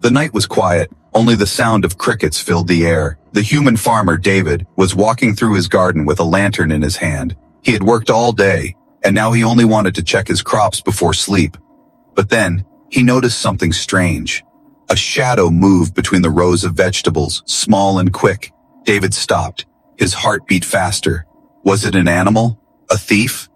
The night was quiet, only the sound of crickets filled the air. The human farmer, David, was walking through his garden with a lantern in his hand. He had worked all day, and now he only wanted to check his crops before sleep. But then, he noticed something strange. A shadow moved between the rows of vegetables, small and quick. David stopped. His heart beat faster. Was it an animal? A thief?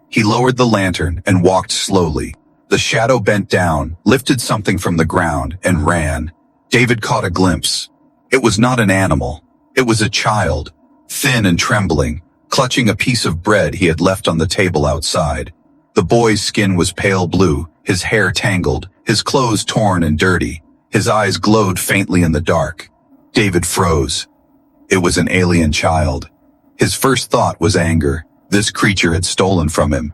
He lowered the lantern and walked slowly. The shadow bent down, lifted something from the ground, and ran. David caught a glimpse. It was not an animal. It was a child, thin and trembling, clutching a piece of bread he had left on the table outside. The boy's skin was pale blue, his hair tangled, his clothes torn and dirty. His eyes glowed faintly in the dark. David froze. It was an alien child. His first thought was anger. This creature had stolen from him.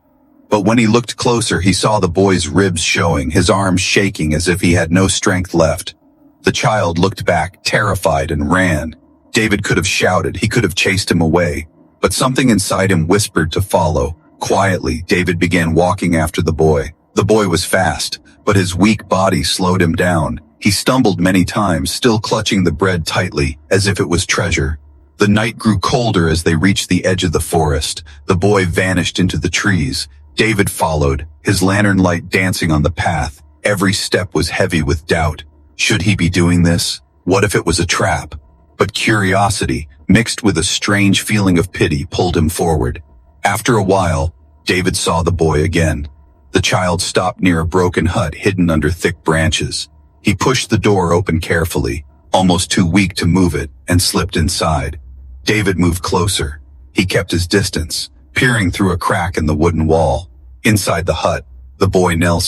But when he looked closer, he saw the boy's ribs showing, his arms shaking as if he had no strength left. The child looked back, terrified, and ran. David could have shouted, he could have chased him away. But something inside him whispered to follow. Quietly, David began walking after the boy. The boy was fast, but his weak body slowed him down. He stumbled many times, still clutching the bread tightly, as if it was treasure. The night grew colder as they reached the edge of the forest. The boy vanished into the trees. David followed, his lantern light dancing on the path. Every step was heavy with doubt. Should he be doing this? What if it was a trap? But curiosity, mixed with a strange feeling of pity, pulled him forward. After a while, David saw the boy again. The child stopped near a broken hut hidden under thick branches. He pushed the door open carefully, almost too weak to move it, and slipped inside. David moved closer. He kept his distance, peering through a crack in the wooden wall. Inside the hut, the boy knelt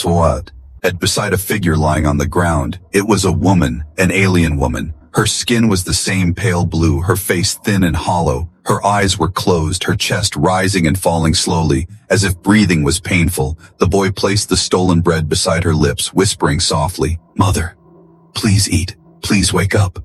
beside a figure lying on the ground. It was a woman, an alien woman. Her skin was the same pale blue, her face thin and hollow. Her eyes were closed, her chest rising and falling slowly, as if breathing was painful. The boy placed the stolen bread beside her lips, whispering softly, "Mother, please eat. Please wake up."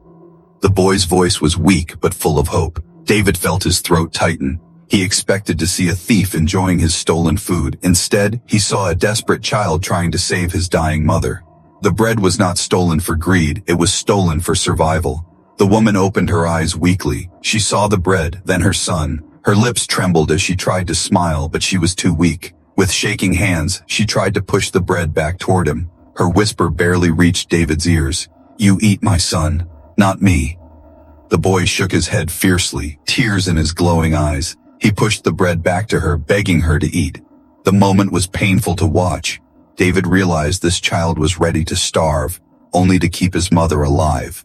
The boy's voice was weak but full of hope. David felt his throat tighten. He expected to see a thief enjoying his stolen food. Instead, he saw a desperate child trying to save his dying mother. The bread was not stolen for greed, it was stolen for survival. The woman opened her eyes weakly. She saw the bread, then her son. Her lips trembled as she tried to smile, but she was too weak. With shaking hands, she tried to push the bread back toward him. Her whisper barely reached David's ears. "You eat my son, not me." The boy shook his head fiercely, tears in his glowing eyes. He pushed the bread back to her, begging her to eat. The moment was painful to watch. David realized this child was ready to starve, only to keep his mother alive.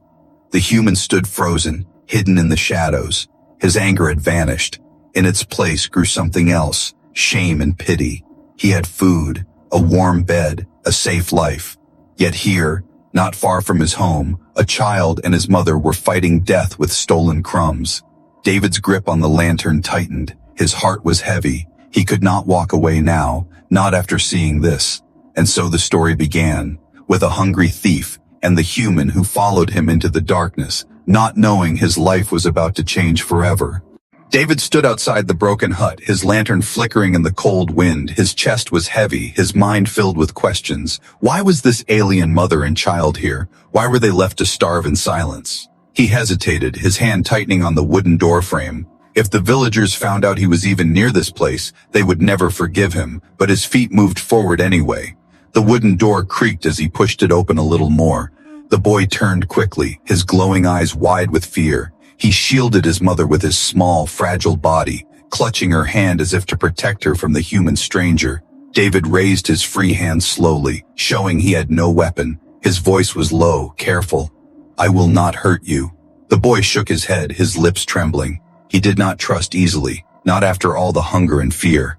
The human stood frozen, hidden in the shadows. His anger had vanished. In its place grew something else, shame and pity. He had food, a warm bed, a safe life. Yet here, not far from his home, a child and his mother were fighting death with stolen crumbs. David's grip on the lantern tightened. His heart was heavy. He could not walk away now, not after seeing this. And so the story began, with a hungry thief and the human who followed him into the darkness, not knowing his life was about to change forever. David stood outside the broken hut, his lantern flickering in the cold wind. His chest was heavy, his mind filled with questions. Why was this alien mother and child here? Why were they left to starve in silence? He hesitated, his hand tightening on the wooden doorframe. If the villagers found out he was even near this place, they would never forgive him, but his feet moved forward anyway. The wooden door creaked as he pushed it open a little more. The boy turned quickly, his glowing eyes wide with fear. He shielded his mother with his small, fragile body, clutching her hand as if to protect her from the human stranger. David raised his free hand slowly, showing he had no weapon. His voice was low, careful. "I will not hurt you." The boy shook his head, his lips trembling. He did not trust easily, not after all the hunger and fear.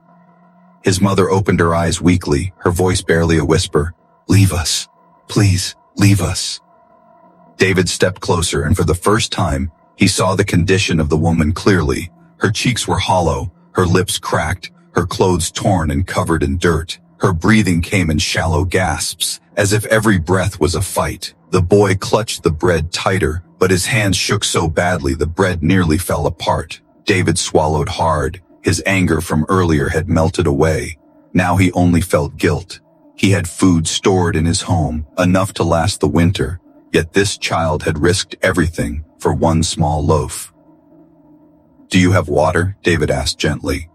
His mother opened her eyes weakly, her voice barely a whisper. "Leave us. Please, leave us." David stepped closer, and for the first time, he saw the condition of the woman clearly. Her cheeks were hollow, her lips cracked, her clothes torn and covered in dirt. Her breathing came in shallow gasps, as if every breath was a fight. The boy clutched the bread tighter, but his hands shook so badly the bread nearly fell apart. David swallowed hard. His anger from earlier had melted away. Now he only felt guilt. He had food stored in his home, enough to last the winter. Yet this child had risked everything for one small loaf. "Do you have water?" David asked gently.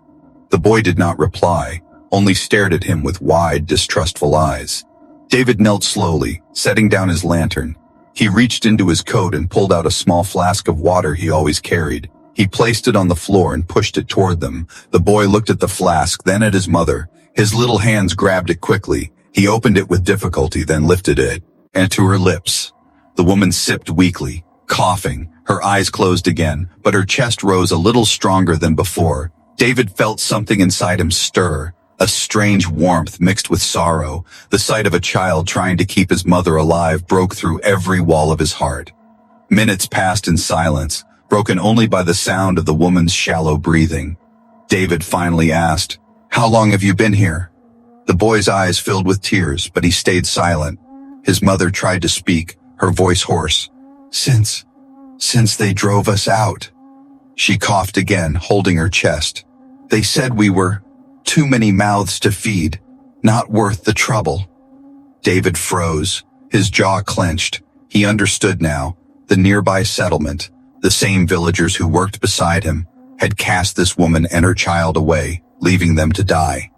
The boy did not reply, only stared at him with wide, distrustful eyes. David knelt slowly, setting down his lantern. He reached into his coat and pulled out a small flask of water he always carried. He placed it on the floor and pushed it toward them. The boy looked at the flask, then at his mother. His little hands grabbed it quickly. He opened it with difficulty, then lifted it, and to her lips. The woman sipped weakly, coughing. Her eyes closed again, but her chest rose a little stronger than before. David felt something inside him stir, a strange warmth mixed with sorrow. The sight of a child trying to keep his mother alive broke through every wall of his heart. Minutes passed in silence, broken only by the sound of the woman's shallow breathing. David finally asked, "How long have you been here?" The boy's eyes filled with tears, but he stayed silent. His mother tried to speak, her voice hoarse. Since they drove us out." She coughed again, holding her chest. "They said we were too many mouths to feed, not worth the trouble." David froze, his jaw clenched. He understood now. The nearby settlement, the same villagers who worked beside him, had cast this woman and her child away, leaving them to die.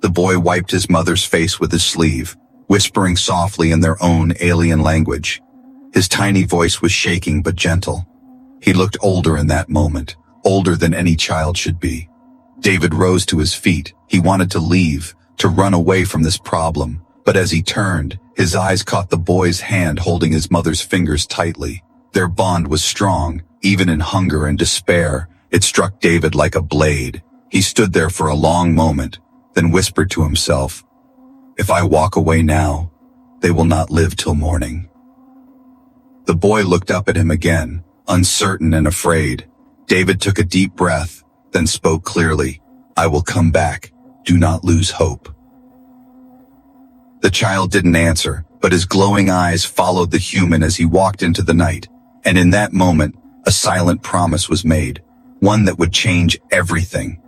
The boy wiped his mother's face with his sleeve, whispering softly in their own alien language. His tiny voice was shaking but gentle. He looked older in that moment, older than any child should be. David rose to his feet. He wanted to leave, to run away from this problem. But as he turned, his eyes caught the boy's hand holding his mother's fingers tightly. Their bond was strong, even in hunger and despair. It struck David like a blade. He stood there for a long moment, then whispered to himself, "If I walk away now, they will not live till morning." The boy looked up at him again, uncertain and afraid. David took a deep breath, then spoke clearly, "I will come back. Do not lose hope." The child didn't answer, but his glowing eyes followed the human as he walked into the night. And in that moment, a silent promise was made, one that would change everything.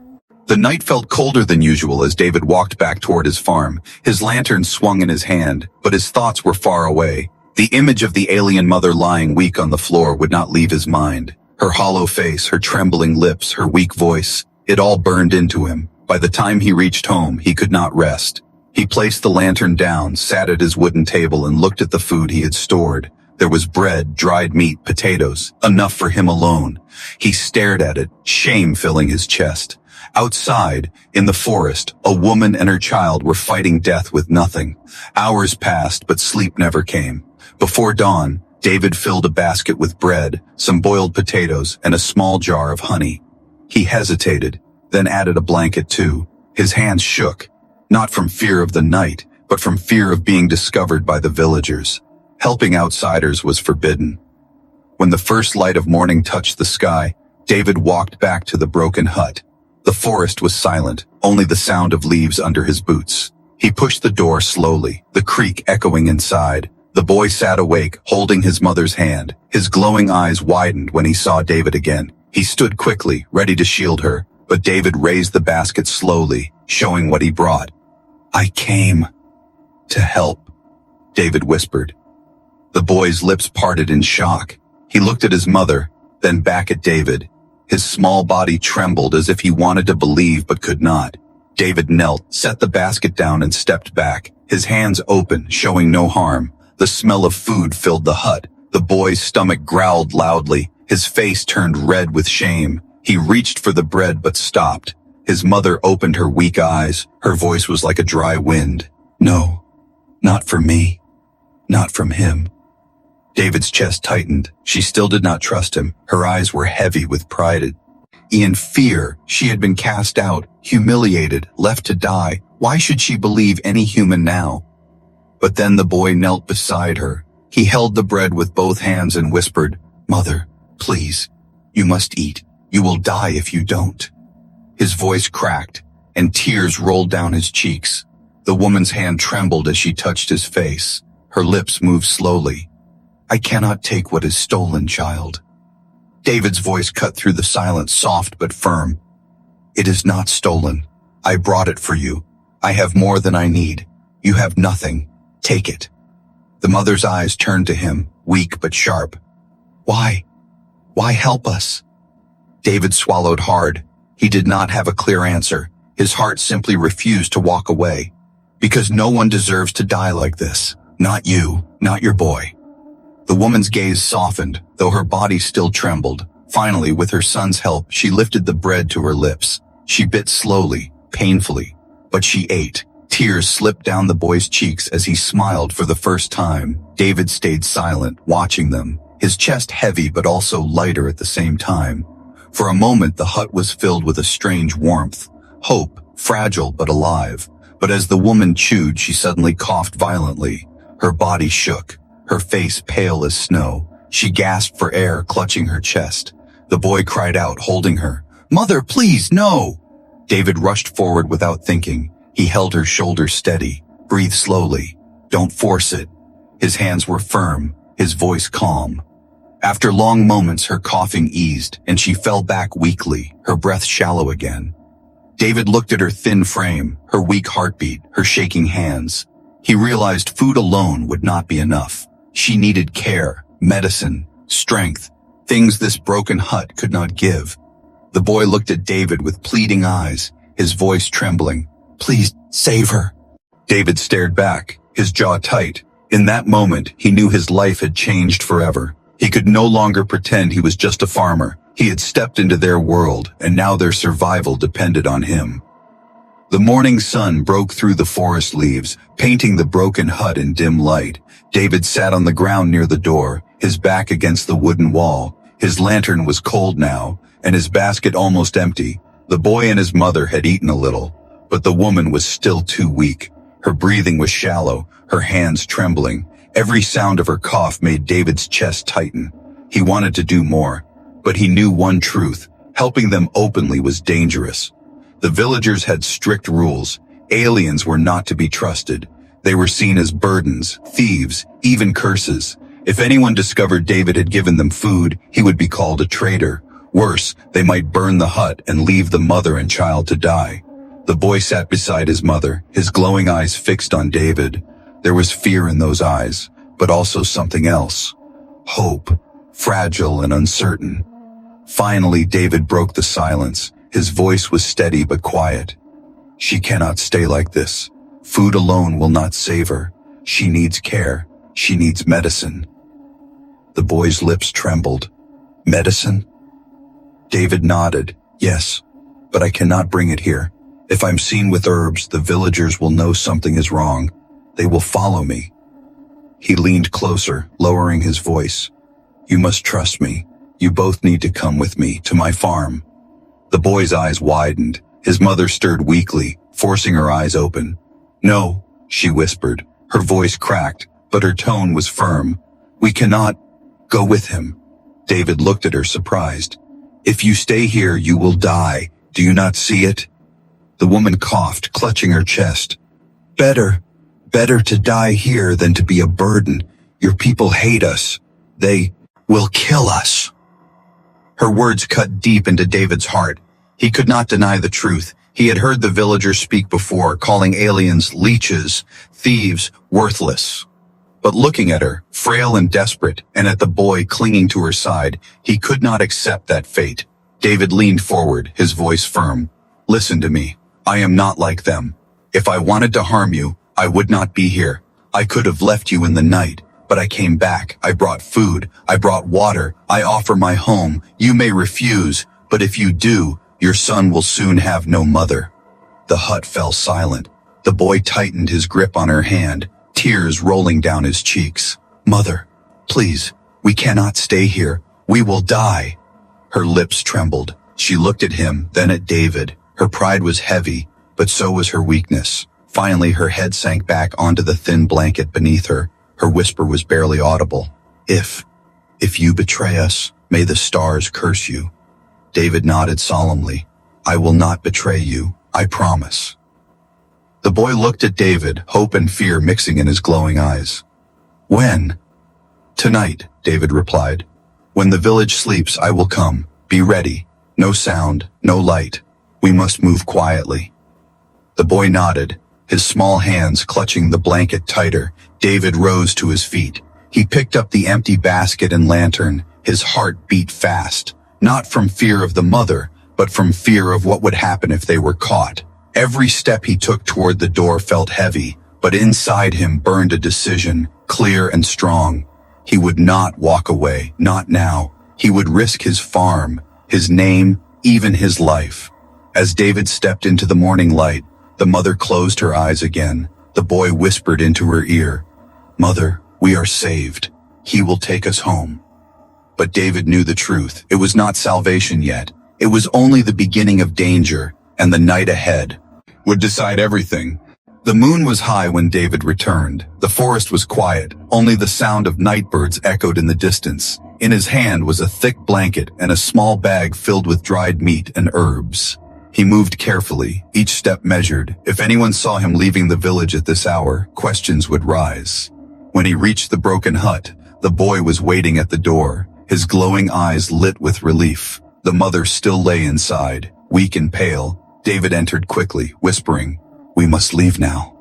The night felt colder than usual as David walked back toward his farm. His lantern swung in his hand, but his thoughts were far away. The image of the alien mother lying weak on the floor would not leave his mind. Her hollow face, her trembling lips, her weak voice, it all burned into him. By the time he reached home, he could not rest. He placed the lantern down, sat at his wooden table, and looked at the food he had stored. There was bread, dried meat, potatoes, enough for him alone. He stared at it, shame filling his chest. Outside, in the forest, a woman and her child were fighting death with nothing. Hours passed, but sleep never came. Before dawn, David filled a basket with bread, some boiled potatoes, and a small jar of honey. He hesitated, then added a blanket too. His hands shook, not from fear of the night, but from fear of being discovered by the villagers. Helping outsiders was forbidden. When the first light of morning touched the sky, David walked back to the broken hut. The forest was silent, only the sound of leaves under his boots. He pushed the door slowly, the creak echoing inside. The boy sat awake, holding his mother's hand. His glowing eyes widened when he saw David again. He stood quickly, ready to shield her, but David raised the basket slowly, showing what he brought. "I came to help," David whispered. The boy's lips parted in shock. He looked at his mother, then back at David. His small body trembled as if he wanted to believe but could not. David knelt, set the basket down, and stepped back, his hands open, showing no harm. The smell of food filled the hut. The boy's stomach growled loudly. His face turned red with shame. He reached for the bread but stopped. His mother opened her weak eyes. Her voice was like a dry wind. "No, not for me. Not from him." David's chest tightened. She still did not trust him. Her eyes were heavy with pride. In fear, she had been cast out, humiliated, left to die. Why should she believe any human now? But then the boy knelt beside her. He held the bread with both hands and whispered, "Mother, please, you must eat. You will die if you don't." His voice cracked, and tears rolled down his cheeks. The woman's hand trembled as she touched his face. Her lips moved slowly. "I cannot take what is stolen, child." David's voice cut through the silence, soft but firm. "It is not stolen. I brought it for you. I have more than I need. You have nothing. Take it." The mother's eyes turned to him, weak but sharp. Why? Why help us? David swallowed hard. He did not have a clear answer. His heart simply refused to walk away. Because no one deserves to die like this. Not you, not your boy. The woman's gaze softened, though her body still trembled. Finally, with her son's help, she lifted the bread to her lips. She bit slowly, painfully, but she ate. Tears slipped down the boy's cheeks as he smiled for the first time. David stayed silent, watching them, his chest heavy but also lighter at the same time. For a moment, the hut was filled with a strange warmth, hope, fragile but alive. But as the woman chewed, she suddenly coughed violently. Her body shook, her face pale as snow. She gasped for air, clutching her chest. The boy cried out, holding her. "Mother, please, no!" David rushed forward without thinking. He held her shoulders steady. "Breathe slowly. Don't force it." His hands were firm, his voice calm. After long moments, her coughing eased, and she fell back weakly, her breath shallow again. David looked at her thin frame, her weak heartbeat, her shaking hands. He realized food alone would not be enough. She needed care, medicine, strength, things this broken hut could not give. The boy looked at David with pleading eyes, his voice trembling. "Please, save her." David stared back, his jaw tight. In that moment, he knew his life had changed forever. He could no longer pretend he was just a farmer. He had stepped into their world, and now their survival depended on him. The morning sun broke through the forest leaves, painting the broken hut in dim light. David sat on the ground near the door, his back against the wooden wall. His lantern was cold now, and his basket almost empty. The boy and his mother had eaten a little, but the woman was still too weak. Her breathing was shallow, her hands trembling. Every sound of her cough made David's chest tighten. He wanted to do more, but he knew one truth: helping them openly was dangerous. The villagers had strict rules. Aliens were not to be trusted. They were seen as burdens, thieves, even curses. If anyone discovered David had given them food, he would be called a traitor. Worse, they might burn the hut and leave the mother and child to die. The boy sat beside his mother, his glowing eyes fixed on David. There was fear in those eyes, but also something else. Hope, fragile and uncertain. Finally, David broke the silence. His voice was steady but quiet. "She cannot stay like this. Food alone will not save her. She needs care. She needs medicine." The boy's lips trembled. "Medicine?" David nodded. "Yes, but I cannot bring it here. If I'm seen with herbs, the villagers will know something is wrong. They will follow me." He leaned closer, lowering his voice. "You must trust me. You both need to come with me to my farm." The boy's eyes widened. His mother stirred weakly, forcing her eyes open. "No," she whispered. Her voice cracked, but her tone was firm. "We cannot go with him." David looked at her surprised. "If you stay here, you will die. Do you not see it?" The woman coughed, clutching her chest. Better to die here than to be a burden. Your people hate us. They will kill us." Her words cut deep into David's heart. He could not deny the truth. He had heard the villagers speak before, calling aliens leeches, thieves, worthless. But looking at her, frail and desperate, and at the boy clinging to her side, he could not accept that fate. David leaned forward, his voice firm. "Listen to me. I am not like them. If I wanted to harm you, I would not be here. I could have left you in the night, but I came back. I brought food. I brought water. I offer my home. You may refuse, but if you do, your son will soon have no mother." The hut fell silent. The boy tightened his grip on her hand, tears rolling down his cheeks. "Mother, please, we cannot stay here. We will die." Her lips trembled. She looked at him, then at David. Her pride was heavy, but so was her weakness. Finally, her head sank back onto the thin blanket beneath her. Her whisper was barely audible. If you betray us, may the stars curse you." David nodded solemnly. "I will not betray you, I promise." The boy looked at David, hope and fear mixing in his glowing eyes. "When?" "Tonight," David replied. "When the village sleeps, I will come. Be ready. No sound, no light. We must move quietly." The boy nodded, his small hands clutching the blanket tighter. David rose to his feet. He picked up the empty basket and lantern. His heart beat fast, not from fear of the mother, but from fear of what would happen if they were caught. Every step he took toward the door felt heavy, but inside him burned a decision, clear and strong. He would not walk away, not now. He would risk his farm, his name, even his life. As David stepped into the morning light, the mother closed her eyes again. The boy whispered into her ear, "Mother, we are saved. He will take us home." But David knew the truth. It was not salvation yet. It was only the beginning of danger, and the night ahead would decide everything. The moon was high when David returned. The forest was quiet. Only the sound of night birds echoed in the distance. In his hand was a thick blanket and a small bag filled with dried meat and herbs. He moved carefully, each step measured. If anyone saw him leaving the village at this hour, questions would rise. When he reached the broken hut, the boy was waiting at the door, his glowing eyes lit with relief. The mother still lay inside, weak and pale. David entered quickly, whispering, "We must leave now."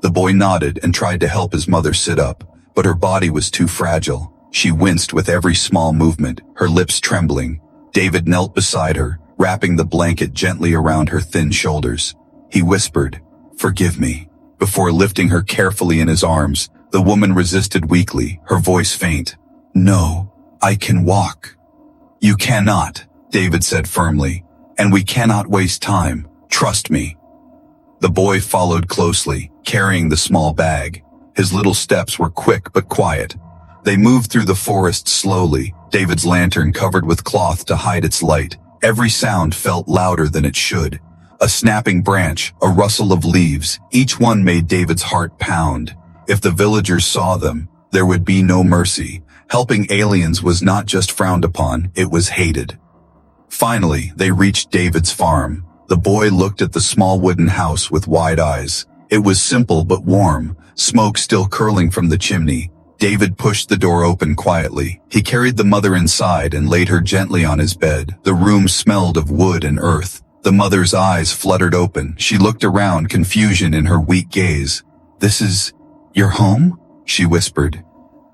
The boy nodded and tried to help his mother sit up, but her body was too fragile. She winced with every small movement, her lips trembling. David knelt beside her, wrapping the blanket gently around her thin shoulders. He whispered, "Forgive me." Before lifting her carefully in his arms, the woman resisted weakly, her voice faint. "No, I can walk." "You cannot," David said firmly, "and we cannot waste time. Trust me." The boy followed closely, carrying the small bag. His little steps were quick but quiet. They moved through the forest slowly, David's lantern covered with cloth to hide its light. Every sound felt louder than it should. A snapping branch, a rustle of leaves, each one made David's heart pound. If the villagers saw them, there would be no mercy. Helping aliens was not just frowned upon, it was hated. Finally, they reached David's farm. The boy looked at the small wooden house with wide eyes. It was simple but warm, smoke still curling from the chimney. David pushed the door open quietly. He carried the mother inside and laid her gently on his bed. The room smelled of wood and earth. The mother's eyes fluttered open. She looked around, confusion in her weak gaze. "This is your home?" she whispered.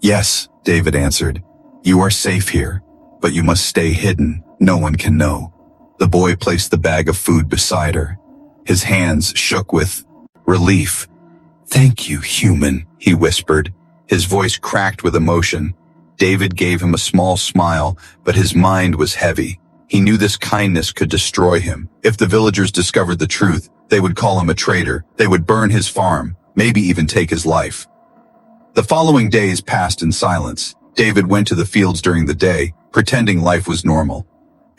"Yes," David answered. "You are safe here, but you must stay hidden. No one can know." The boy placed the bag of food beside her. His hands shook with relief. "Thank you, human," he whispered. His voice cracked with emotion. David gave him a small smile, but his mind was heavy. He knew this kindness could destroy him. If the villagers discovered the truth, they would call him a traitor. They would burn his farm, maybe even take his life. The following days passed in silence. David went to the fields during the day, pretending life was normal.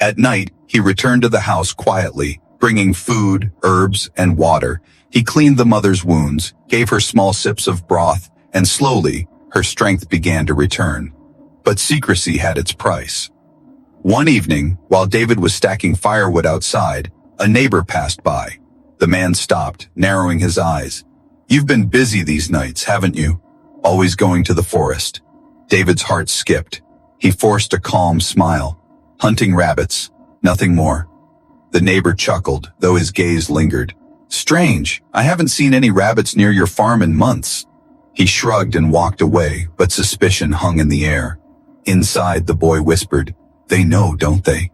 At night, he returned to the house quietly, bringing food, herbs, and water. He cleaned the mother's wounds, gave her small sips of broth, and slowly, her strength began to return. But secrecy had its price. One evening, while David was stacking firewood outside, a neighbor passed by. The man stopped, narrowing his eyes. "You've been busy these nights, haven't you? Always going to the forest." David's heart skipped. He forced a calm smile. "Hunting rabbits, nothing more." The neighbor chuckled, though his gaze lingered. "Strange, I haven't seen any rabbits near your farm in months." He shrugged and walked away, but suspicion hung in the air. Inside, the boy whispered, "They know, don't they?"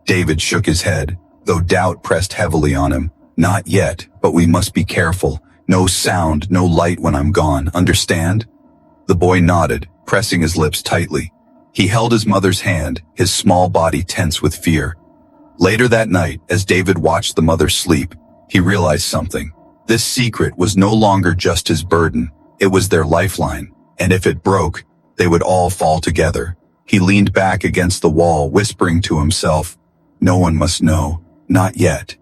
David shook his head, though doubt pressed heavily on him. "Not yet, but we must be careful. No sound, no light when I'm gone, understand?" The boy nodded, pressing his lips tightly. He held his mother's hand, his small body tense with fear. Later that night, as David watched the mother sleep, he realized something. This secret was no longer just his burden. It was their lifeline, and if it broke, they would all fall together. He leaned back against the wall, whispering to himself, "No one must know, not yet."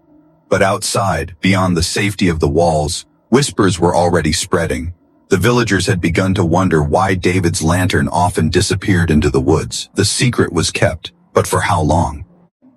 But outside, beyond the safety of the walls, whispers were already spreading. The villagers had begun to wonder why David's lantern often disappeared into the woods. The secret was kept, but for how long?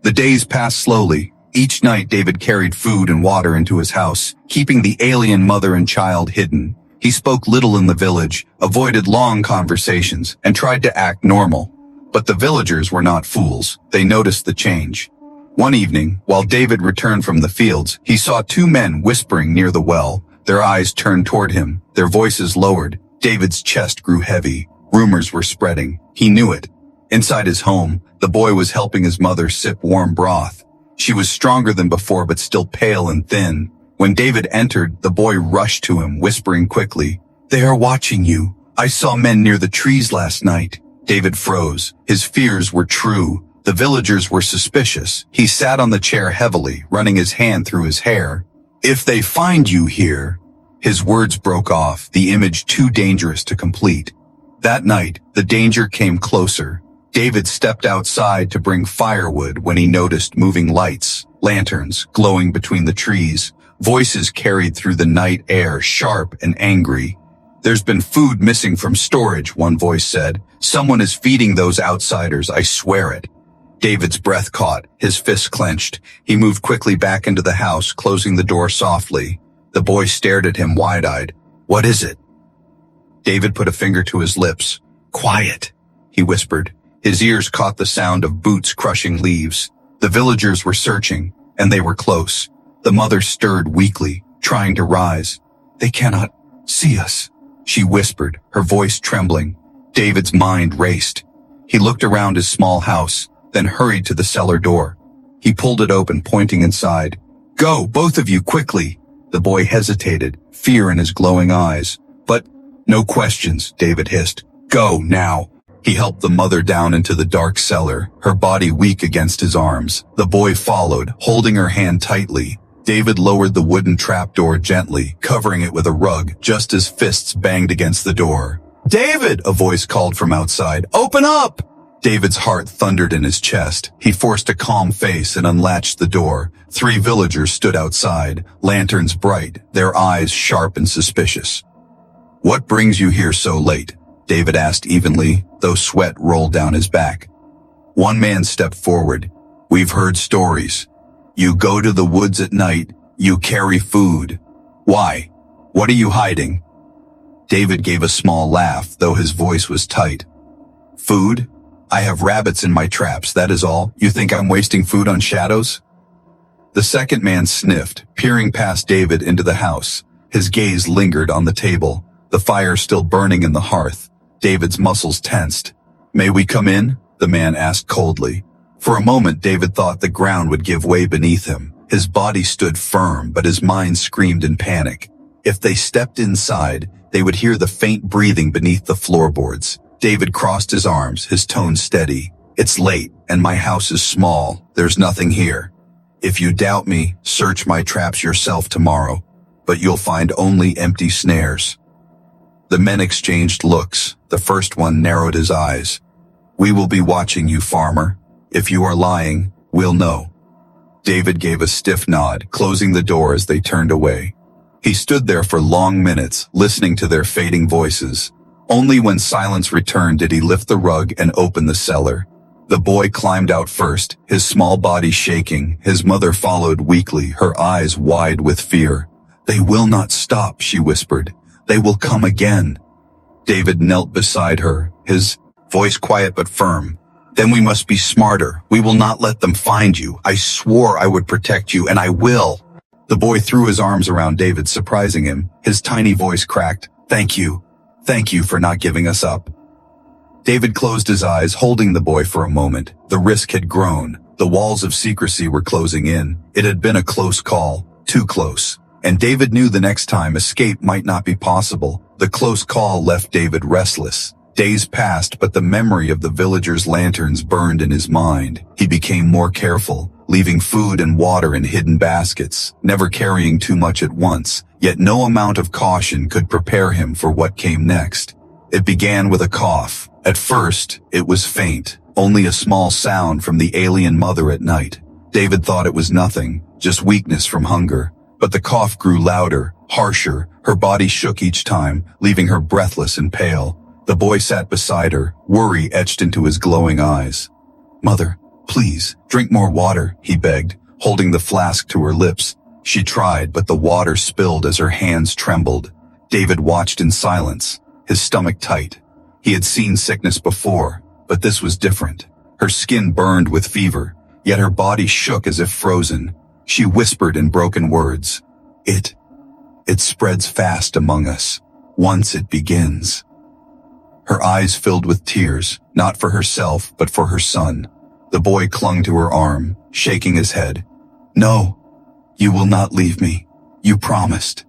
The days passed slowly. Each night David carried food and water into his house, keeping the alien mother and child hidden. He spoke little in the village, avoided long conversations, and tried to act normal. But the villagers were not fools. They noticed the change. One evening, while David returned from the fields, he saw two men whispering near the well. Their eyes turned toward him, their voices lowered. David's chest grew heavy. Rumors were spreading. He knew it. Inside his home, the boy was helping his mother sip warm broth. She was stronger than before but still pale and thin. When David entered, the boy rushed to him, whispering quickly, "They are watching you. I saw men near the trees last night." David froze. His fears were true. The villagers were suspicious. He sat on the chair heavily, running his hand through his hair. "If they find you here..." His words broke off, the image too dangerous to complete. That night, the danger came closer. David stepped outside to bring firewood when he noticed moving lights, lanterns, glowing between the trees. Voices carried through the night air, sharp and angry. "There's been food missing from storage," one voice said. "Someone is feeding those outsiders, I swear it." David's breath caught, his fists clenched. He moved quickly back into the house, closing the door softly. The boy stared at him wide-eyed. "What is it?" David put a finger to his lips. "Quiet," he whispered. His ears caught the sound of boots crushing leaves. The villagers were searching, and they were close. The mother stirred weakly, trying to rise. "They cannot see us," she whispered, her voice trembling. David's mind raced. He looked around his small house, then hurried to the cellar door. He pulled it open, pointing inside. "Go, both of you, quickly!" The boy hesitated, fear in his glowing eyes. "But, no questions," David hissed. "Go, now." He helped the mother down into the dark cellar, her body weak against his arms. The boy followed, holding her hand tightly. David lowered the wooden trapdoor gently, covering it with a rug, just as fists banged against the door. "David!" a voice called from outside. "Open up!" David's heart thundered in his chest. He forced a calm face and unlatched the door. 3 villagers stood outside, lanterns bright, their eyes sharp and suspicious. "What brings you here so late?" David asked evenly, though sweat rolled down his back. One man stepped forward. "We've heard stories. You go to the woods at night. You carry food. Why? What are you hiding?" David gave a small laugh, though his voice was tight. "Food? I have rabbits in my traps, that is all. You think I'm wasting food on shadows?" The second man sniffed, peering past David into the house. His gaze lingered on the table, the fire still burning in the hearth. David's muscles tensed. "May we come in?" the man asked coldly. For a moment, David thought the ground would give way beneath him. His body stood firm, but his mind screamed in panic. If they stepped inside, they would hear the faint breathing beneath the floorboards. David crossed his arms, his tone steady. "It's late, and my house is small. There's nothing here. If you doubt me, search my traps yourself tomorrow, but you'll find only empty snares." The men exchanged looks. The first one narrowed his eyes. "We will be watching you, farmer. If you are lying, we'll know." David gave a stiff nod, closing the door as they turned away. He stood there for long minutes, listening to their fading voices. Only when silence returned did he lift the rug and open the cellar. The boy climbed out first, his small body shaking. His mother followed weakly, her eyes wide with fear. "They will not stop," she whispered. "They will come again." David knelt beside her, his voice quiet but firm. "Then we must be smarter. We will not let them find you. I swore I would protect you, and I will." The boy threw his arms around David, surprising him. His tiny voice cracked. "Thank you. Thank you for not giving us up." David closed his eyes, holding the boy for a moment. The risk had grown. The walls of secrecy were closing in. It had been a close call, too close. And David knew the next time escape might not be possible. The close call left David restless. Days passed, but the memory of the villagers' lanterns burned in his mind. He became more careful, leaving food and water in hidden baskets, never carrying too much at once. Yet no amount of caution could prepare him for what came next. It began with a cough. At first, it was faint, only a small sound from the alien mother at night. David thought it was nothing, just weakness from hunger. But the cough grew louder, harsher. Her body shook each time, leaving her breathless and pale. The boy sat beside her, worry etched into his glowing eyes. "Mother, please, drink more water," he begged, holding the flask to her lips. She tried, but the water spilled as her hands trembled. David watched in silence, his stomach tight. He had seen sickness before, but this was different. Her skin burned with fever, yet her body shook as if frozen. She whispered in broken words, It spreads fast among us, once it begins. Her eyes filled with tears, not for herself, but for her son. The boy clung to her arm, shaking his head. No, you will not leave me. You promised.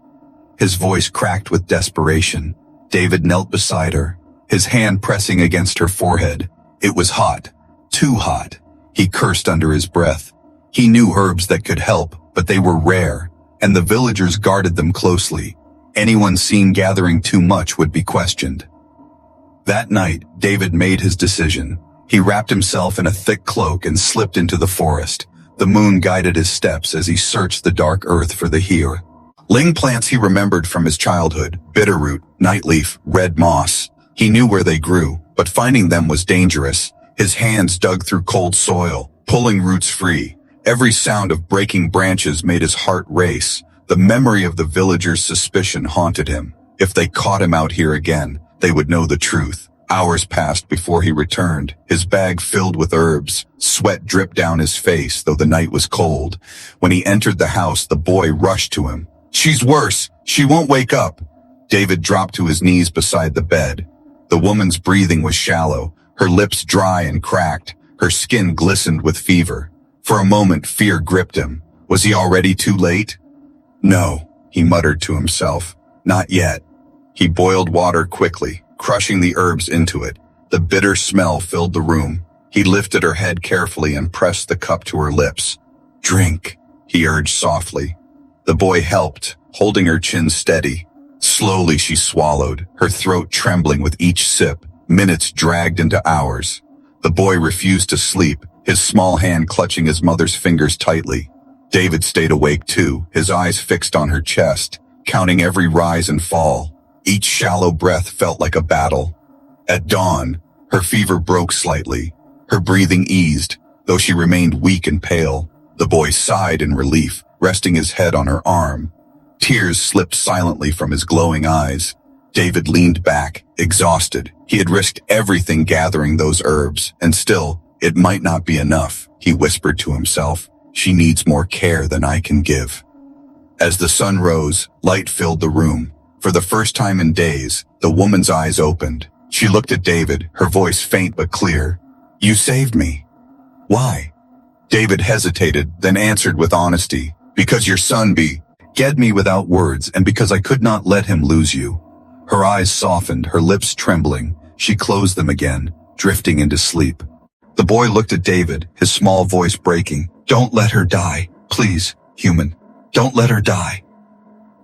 His voice cracked with desperation. David knelt beside her, his hand pressing against her forehead. It was hot, too hot. He cursed under his breath. He knew herbs that could help, but they were rare, and the villagers guarded them closely. Anyone seen gathering too much would be questioned. That night, David made his decision. He wrapped himself in a thick cloak and slipped into the forest. The moon guided his steps as he searched the dark earth for the healing plants he remembered from his childhood: bitterroot, nightleaf, red moss. He knew where they grew, but finding them was dangerous. His hands dug through cold soil, pulling roots free. Every sound of breaking branches made his heart race. The memory of the villagers' suspicion haunted him. If they caught him out here again, they would know the truth. Hours passed before he returned, his bag filled with herbs. Sweat dripped down his face, though the night was cold. When he entered the house, the boy rushed to him. "She's worse. She won't wake up." David dropped to his knees beside the bed. The woman's breathing was shallow, her lips dry and cracked, her skin glistened with fever. For a moment, fear gripped him. Was he already too late? No, he muttered to himself. Not yet. He boiled water quickly, crushing the herbs into it. The bitter smell filled the room. He lifted her head carefully and pressed the cup to her lips. "Drink," he urged softly. The boy helped, holding her chin steady. Slowly she swallowed, her throat trembling with each sip. Minutes dragged into hours. The boy refused to sleep, his small hand clutching his mother's fingers tightly. David stayed awake too, his eyes fixed on her chest, counting every rise and fall. Each shallow breath felt like a battle. At dawn, her fever broke slightly. Her breathing eased, though she remained weak and pale. The boy sighed in relief, resting his head on her arm. Tears slipped silently from his glowing eyes. David leaned back, exhausted. He had risked everything gathering those herbs, and still, it might not be enough, he whispered to himself. She needs more care than I can give. As the sun rose, light filled the room. For the first time in days, the woman's eyes opened. She looked at David, her voice faint but clear. "You saved me." "Why?" David hesitated, then answered with honesty. "Because your son begged me without words, and because I could not let him lose you." Her eyes softened, her lips trembling. She closed them again, drifting into sleep. The boy looked at David, his small voice breaking. "Don't let her die. Please, human. Don't let her die."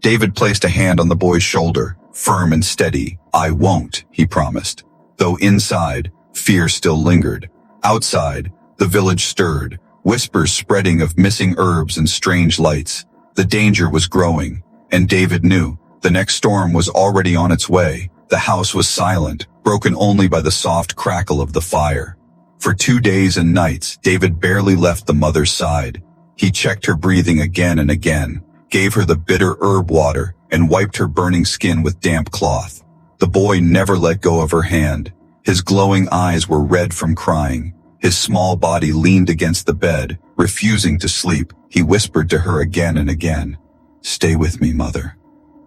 David placed a hand on the boy's shoulder, firm and steady. "I won't," he promised. Though inside, fear still lingered. Outside, the village stirred, whispers spreading of missing herbs and strange lights. The danger was growing, and David knew the next storm was already on its way. The house was silent, broken only by the soft crackle of the fire. For 2 days and nights, David barely left the mother's side. He checked her breathing again and again, gave her the bitter herb water, and wiped her burning skin with damp cloth. The boy never let go of her hand. His glowing eyes were red from crying. His small body leaned against the bed, refusing to sleep. He whispered to her again and again, "Stay with me, mother.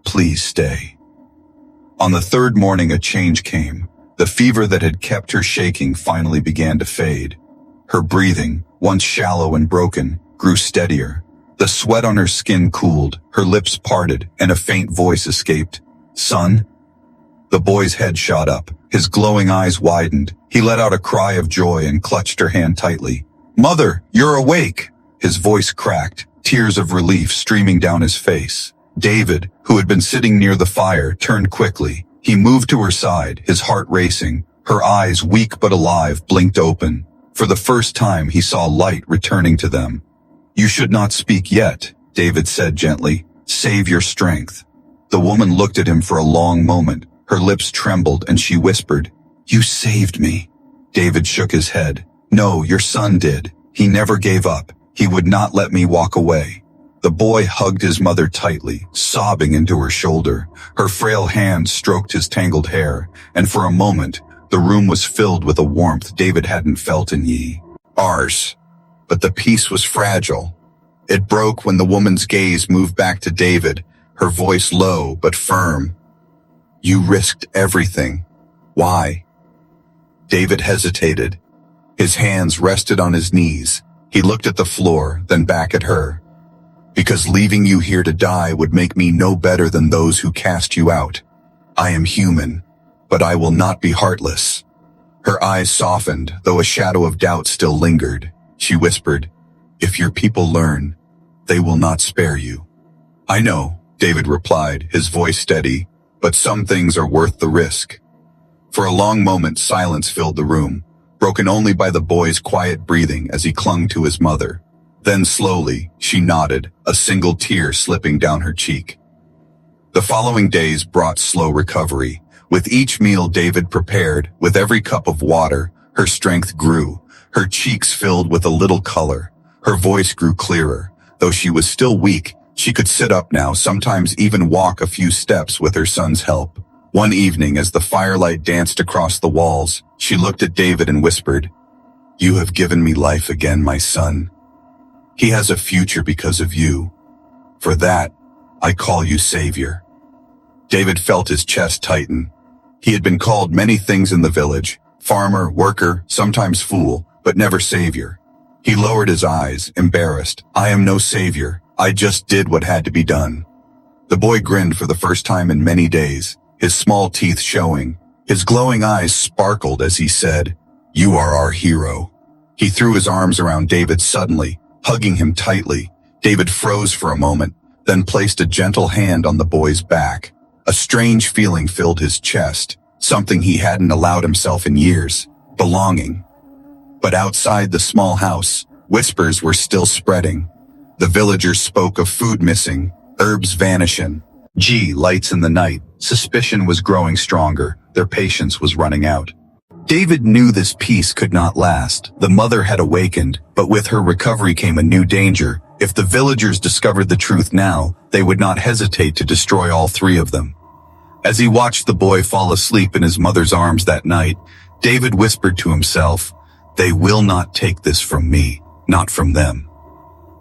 Please stay." On the third morning, a change came. The fever that had kept her shaking finally began to fade. Her breathing, once shallow and broken, grew steadier. The sweat on her skin cooled, her lips parted, and a faint voice escaped. "Son?" The boy's head shot up, his glowing eyes widened. He let out a cry of joy and clutched her hand tightly. "Mother, you're awake!" His voice cracked, tears of relief streaming down his face. David, who had been sitting near the fire, turned quickly. He moved to her side, his heart racing. Her eyes, weak but alive, blinked open. For the first time, he saw light returning to them. "You should not speak yet," David said gently. "Save your strength." The woman looked at him for a long moment. Her lips trembled and she whispered, "You saved me." David shook his head. "No, your son did. He never gave up. He would not let me walk away." The boy hugged his mother tightly, sobbing into her shoulder. Her frail hand stroked his tangled hair, and for a moment, the room was filled with a warmth David hadn't felt in years. But the peace was fragile. It broke when the woman's gaze moved back to David. her voice low but firm. You risked everything. Why? David hesitated. His hands rested on his knees. He looked at the floor, then back at her. Because leaving you here to die would make me no better than those who cast you out. I am human, but I will not be heartless. Her eyes softened, though a shadow of doubt still lingered. She whispered, if your people learn, they will not spare you. I know, David replied, his voice steady, but some things are worth the risk. For a long moment, silence filled the room, broken only by the boy's quiet breathing as he clung to his mother. Then slowly, she nodded, a single tear slipping down her cheek. The following days brought slow recovery. With each meal David prepared, with every cup of water, her strength grew. Her cheeks filled with a little color. Her voice grew clearer. Though she was still weak, she could sit up now, sometimes even walk a few steps with her son's help. One evening, as the firelight danced across the walls, she looked at David and whispered, you have given me life again, my son. He has a future because of you. For that, I call you Savior. David felt his chest tighten. He had been called many things in the village, farmer, worker, sometimes fool, but never savior. He lowered his eyes, embarrassed. I am no savior. I just did what had to be done. The boy grinned for the first time in many days, his small teeth showing. His glowing eyes sparkled as he said, you are our hero. He threw his arms around David suddenly, hugging him tightly. David froze for a moment, then placed a gentle hand on the boy's back. A strange feeling filled his chest, something he hadn't allowed himself in years, belonging. But outside the small house, whispers were still spreading. The villagers spoke of food missing, herbs vanishing. Lights in the night. Suspicion was growing stronger. Their patience was running out. David knew this peace could not last. The mother had awakened, but with her recovery came a new danger. If the villagers discovered the truth now, they would not hesitate to destroy all three of them. As he watched the boy fall asleep in his mother's arms that night, David whispered to himself, they will not take this from me, not from them.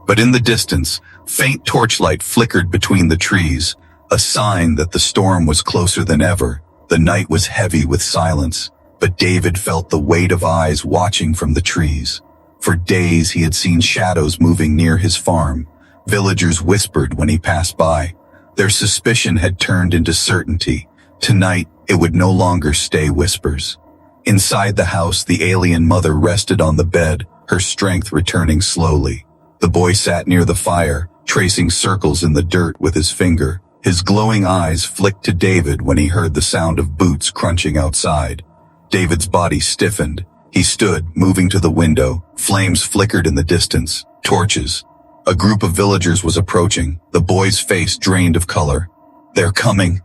But in the distance, faint torchlight flickered between the trees, a sign that the storm was closer than ever. The night was heavy with silence, but David felt the weight of eyes watching from the trees. For days he had seen shadows moving near his farm. Villagers whispered when he passed by. Their suspicion had turned into certainty. Tonight, it would no longer stay whispers. Inside the house, the alien mother rested on the bed, her strength returning slowly. The boy sat near the fire, tracing circles in the dirt with his finger. His glowing eyes flicked to David when he heard the sound of boots crunching outside. David's body stiffened. He stood, moving to the window. Flames flickered in the distance. Torches. A group of villagers was approaching. The boy's face drained of color. They're coming,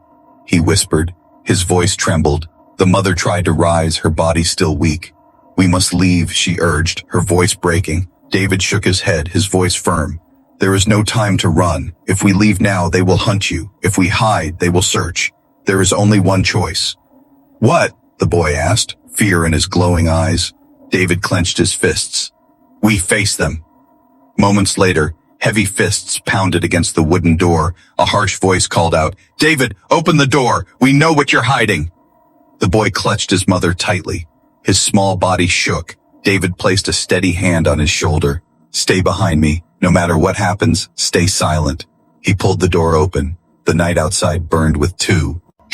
he whispered. His voice trembled. The mother tried to rise, her body still weak. We must leave, she urged, her voice breaking. David shook his head, his voice firm. There is no time to run. If we leave now, they will hunt you. If we hide, they will search. There is only one choice. What? The boy asked, fear in his glowing eyes. David clenched his fists. We face them. Moments later, heavy fists pounded against the wooden door. A harsh voice called out, David, open the door. We know what you're hiding. The boy clutched his mother tightly. His small body shook. David placed a steady hand on his shoulder. Stay behind me. No matter what happens, stay silent. He pulled the door open. The night outside burned with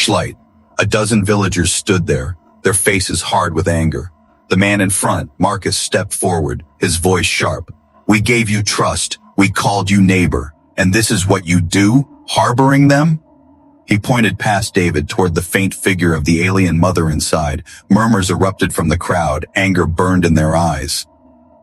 light. A dozen villagers stood there, their faces hard with anger. The man in front, Marcus, stepped forward, his voice sharp. We gave you trust. We called you neighbor. And this is what you do? Harboring them? He pointed past David toward the faint figure of the alien mother inside. Murmurs erupted from the crowd. Anger burned in their eyes.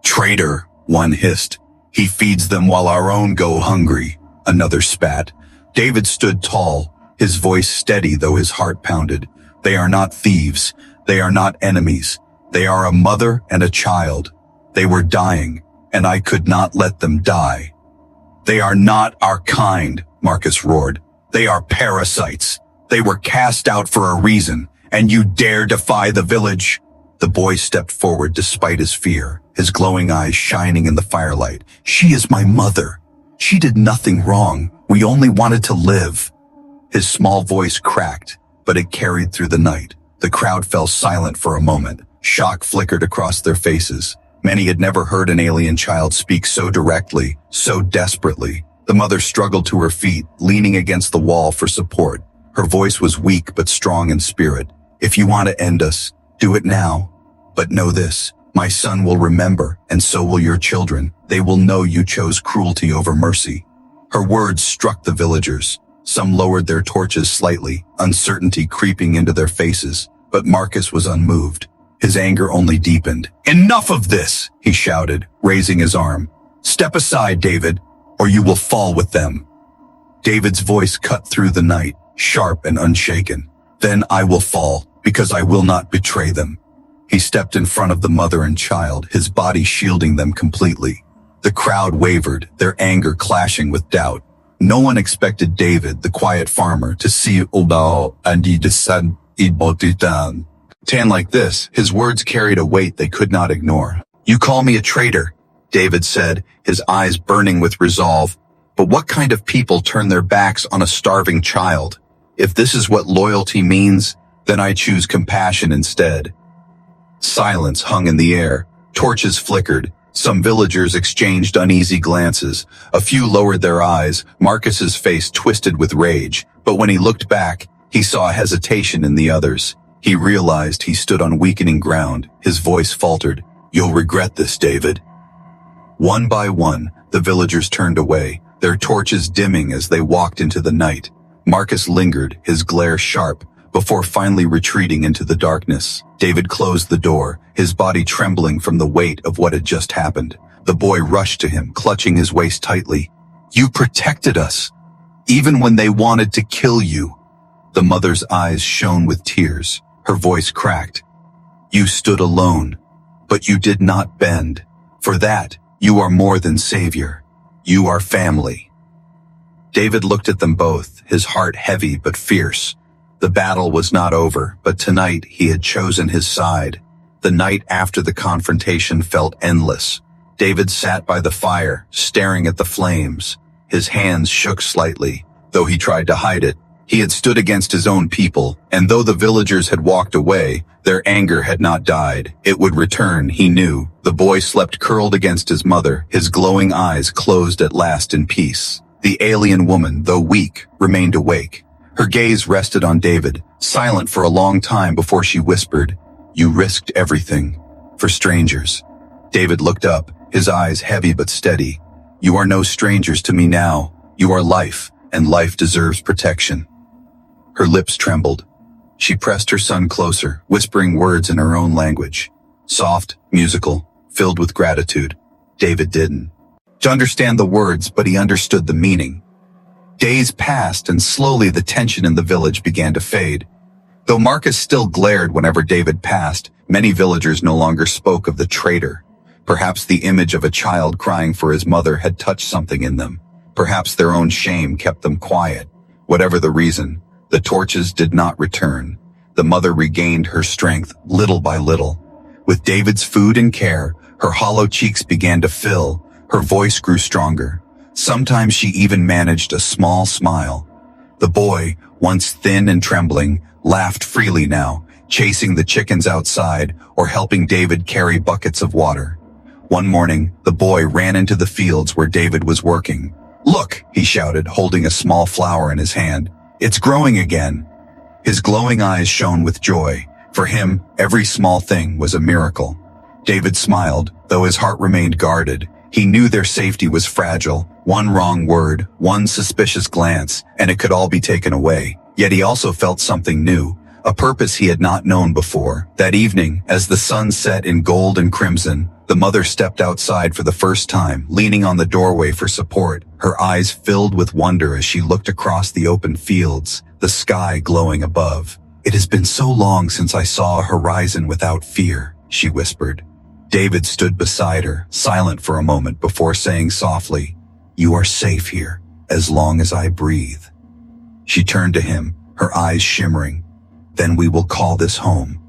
Traitor, one hissed. He feeds them while our own go hungry. Another spat. David stood tall, his voice steady though his heart pounded. They are not thieves. They are not enemies. They are a mother and a child. They were dying, and I could not let them die. They are not our kind, Marcus roared. They are parasites. They were cast out for a reason, and you dare defy the village? The boy stepped forward despite his fear, his glowing eyes shining in the firelight. She is my mother. She did nothing wrong. We only wanted to live. His small voice cracked, but it carried through the night. The crowd fell silent for a moment. Shock flickered across their faces. Many had never heard an alien child speak so directly, so desperately. The mother struggled to her feet, leaning against the wall for support. Her voice was weak but strong in spirit. If you want to end us, do it now. But know this, my son will remember, and so will your children. They will know you chose cruelty over mercy. Her words struck the villagers. Some lowered their torches slightly, uncertainty creeping into their faces. But Marcus was unmoved. His anger only deepened. Enough of this, he shouted, raising his arm. Step aside, David, or you will fall with them. David's voice cut through the night, sharp and unshaken. Then I will fall, because I will not betray them. He stepped in front of the mother and child, his body shielding them completely. The crowd wavered, their anger clashing with doubt. No one expected David, the quiet farmer, to see Obal and descend Ibotitan. Tan like this, his words carried a weight they could not ignore. You call me a traitor, David said, his eyes burning with resolve. But what kind of people turn their backs on a starving child? If this is what loyalty means, then I choose compassion instead. Silence hung in the air. Torches flickered. Some villagers exchanged uneasy glances. A few lowered their eyes. Marcus's face twisted with rage. But when he looked back, he saw hesitation in the others. He realized he stood on weakening ground. His voice faltered. You'll regret this, David. One by one, the villagers turned away, their torches dimming as they walked into the night. Marcus lingered, his glare sharp, before finally retreating into the darkness. David closed the door, his body trembling from the weight of what had just happened. The boy rushed to him, clutching his waist tightly. You protected us, even when they wanted to kill you. The mother's eyes shone with tears. Her voice cracked. You stood alone, but you did not bend. For that, you are more than savior. You are family. David looked at them both, his heart heavy but fierce. The battle was not over, but tonight he had chosen his side. The night after the confrontation felt endless. David sat by the fire, staring at the flames. His hands shook slightly, though he tried to hide it. He had stood against his own people, and though the villagers had walked away, their anger had not died. It would return, he knew. The boy slept curled against his mother, his glowing eyes closed at last in peace. The alien woman, though weak, remained awake. Her gaze rested on David, silent for a long time before she whispered, You risked everything. For strangers. David looked up, his eyes heavy but steady. You are no strangers to me now. You are life, and life deserves protection. Her lips trembled. She pressed her son closer, whispering words in her own language. Soft, musical, filled with gratitude. David didn't understand the words, but he understood the meaning. Days passed, and slowly the tension in the village began to fade. Though Marcus still glared whenever David passed, many villagers no longer spoke of the traitor. Perhaps the image of a child crying for his mother had touched something in them. Perhaps their own shame kept them quiet. Whatever the reason, the torches did not return. The mother regained her strength little by little. With David's food and care, her hollow cheeks began to fill. Her voice grew stronger. Sometimes she even managed a small smile. The boy, once thin and trembling, laughed freely now, chasing the chickens outside or helping David carry buckets of water. One morning, the boy ran into the fields where David was working. Look, he shouted, holding a small flower in his hand. It's growing again. His glowing eyes shone with joy. For him, every small thing was a miracle. David smiled, though his heart remained guarded. He knew their safety was fragile. One wrong word, one suspicious glance, and it could all be taken away. Yet he also felt something new, a purpose he had not known before. That evening, as the sun set in gold and crimson, the mother stepped outside for the first time, leaning on the doorway for support, her eyes filled with wonder as she looked across the open fields, the sky glowing above. It has been so long since I saw a horizon without fear, she whispered. David stood beside her, silent for a moment before saying softly, You are safe here, as long as I breathe. She turned to him, her eyes shimmering. Then we will call this home.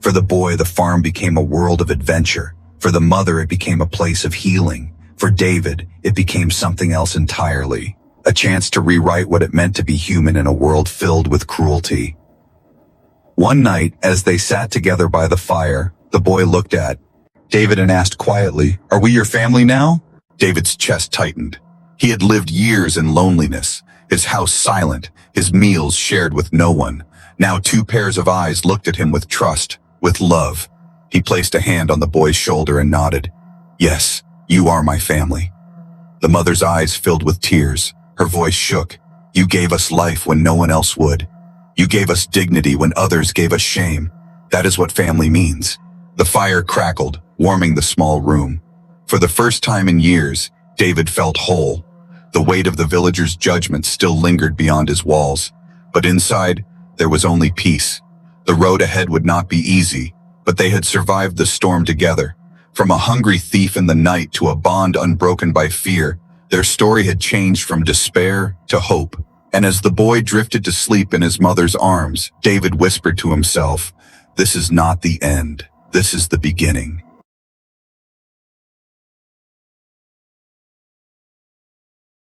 For the boy, the farm became a world of adventure. For the mother, it became a place of healing. For David, it became something else entirely. A chance to rewrite what it meant to be human in a world filled with cruelty. One night, as they sat together by the fire, the boy looked at David and asked quietly, "Are we your family now?" David's chest tightened. He had lived years in loneliness, his house silent, his meals shared with no one. Now 2 pairs of eyes looked at him with trust, with love. He placed a hand on the boy's shoulder and nodded. "Yes, you are my family." The mother's eyes filled with tears. Her voice shook. "You gave us life when no one else would. You gave us dignity when others gave us shame. That is what family means." The fire crackled, warming the small room. For the first time in years, David felt whole. The weight of the villagers' judgment still lingered beyond his walls, but inside, there was only peace. The road ahead would not be easy, but they had survived the storm together. From a hungry thief in the night to a bond unbroken by fear, their story had changed from despair to hope. And as the boy drifted to sleep in his mother's arms, David whispered to himself, "This is not the end. This is the beginning."